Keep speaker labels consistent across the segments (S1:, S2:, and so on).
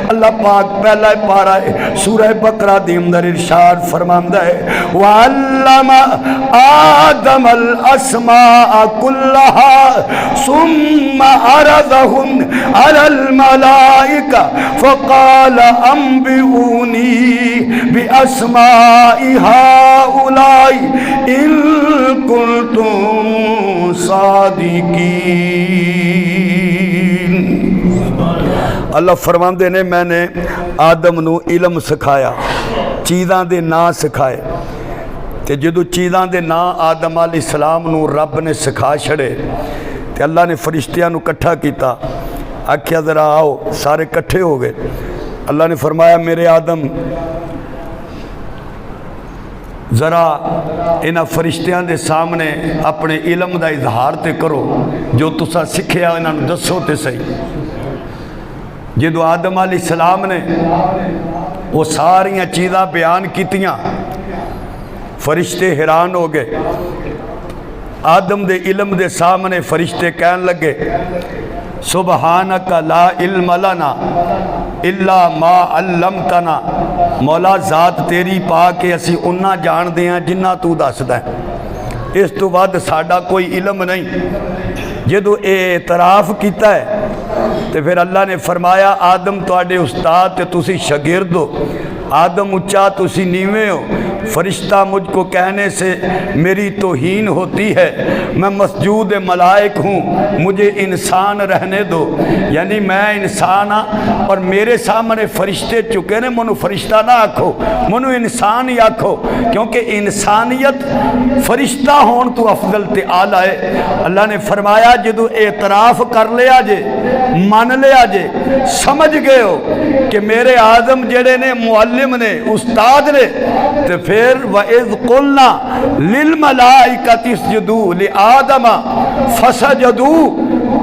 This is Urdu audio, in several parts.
S1: اللہ پاک پہلا پارا ہے سورہ بقرہ دی اندر ارشاد فرماندا ہے وَعَلَّمَ آدَمَ الْأَسْمَاءَ كُلَّهَا ثُمَّ عَرَضَهُمْ عَلَى الْمَلَائِكَةِ فَقَالَ أَنبِئُونِي بِأَسْمَاءِ هَؤُلَاءِ إِن كُنتُم صَادِقِينَ۔ اللہ فرماندے نے میں نے آدم نو علم سکھایا، چیزاں دے نا سکھائے، تے جدو چیزاں دے نا آدم علیہ السلام نو رب نے سکھا چھڑے تے اللہ نے فرشتیاں نو کٹھا کیتا، آکھیا ذرا آؤ، سارے کٹھے ہو گئے۔ اللہ نے فرمایا میرے آدم ذرا انہاں فرشتیاں دے سامنے اپنے علم دا اظہار تے کرو، جو تسا سکھیا انہاں نو دسو تے صحیح۔ جدو آدم علیہ السلام نے وہ ساریاں چیزاں بیان کیتیاں، فرشتے حیران ہو گئے۔ آدم دے علم دے سامنے فرشتے کہن لگے سبحانک لا علم لنا الا ما علمتنا، مولا ذات تیری پاک ہے، اسی انہاں جان دے ہیں جنہ تو دسدا ہے، اس تو بعد ساڈا کوئی علم نہیں۔ جدو اعتراف کیتا ہے تو پھر اللہ نے فرمایا آدم تواڈے استاد تے تسی شاگرد ہو، آدم اچا تسی نیویں ہو، فرشتہ مجھ کو کہنے سے میری توہین ہوتی ہے، میں مسجود ملائک ہوں، مجھے انسان رہنے دو، یعنی میں انسان ہاں اور میرے سامنے فرشتے چکے نے، منو فرشتہ نہ آکھو، منو انسان ہی آکھو، کیونکہ انسانیت فرشتہ ہون تو افضل تے اعلیٰ ہے۔ اللہ نے فرمایا جدو اعتراف کر لیا جے، مان لیا جے، سمجھ گئے ہو کہ میرے آدم جڑے نے معلم نے، استاد نے، تو پھر وَإِذْ قُلْنَا لِلْمَلَائِكَةِ اسْجُدُوا لِآدَمَ فَسَجَدُوا،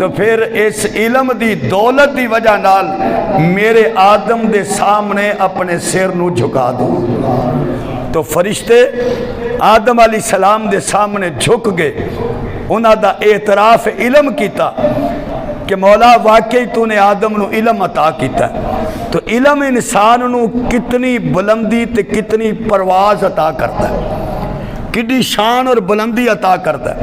S1: تو پھر اس علم دی دولت دی وجہ نال میرے آدم دے سامنے اپنے سر نو جھکا دو۔ تو فرشتے آدم علیہ السلام دے سامنے جھک گئے، انہاں دا اعتراف علم کیتا کہ مولا واقعی تو نے آدم نو علم عطا کیتا ہے۔ تو علم انسان نو کتنی بلندی تے کتنی پرواز عطا کرتا ہے، کتنی شان اور بلندی عطا کرتا ہے۔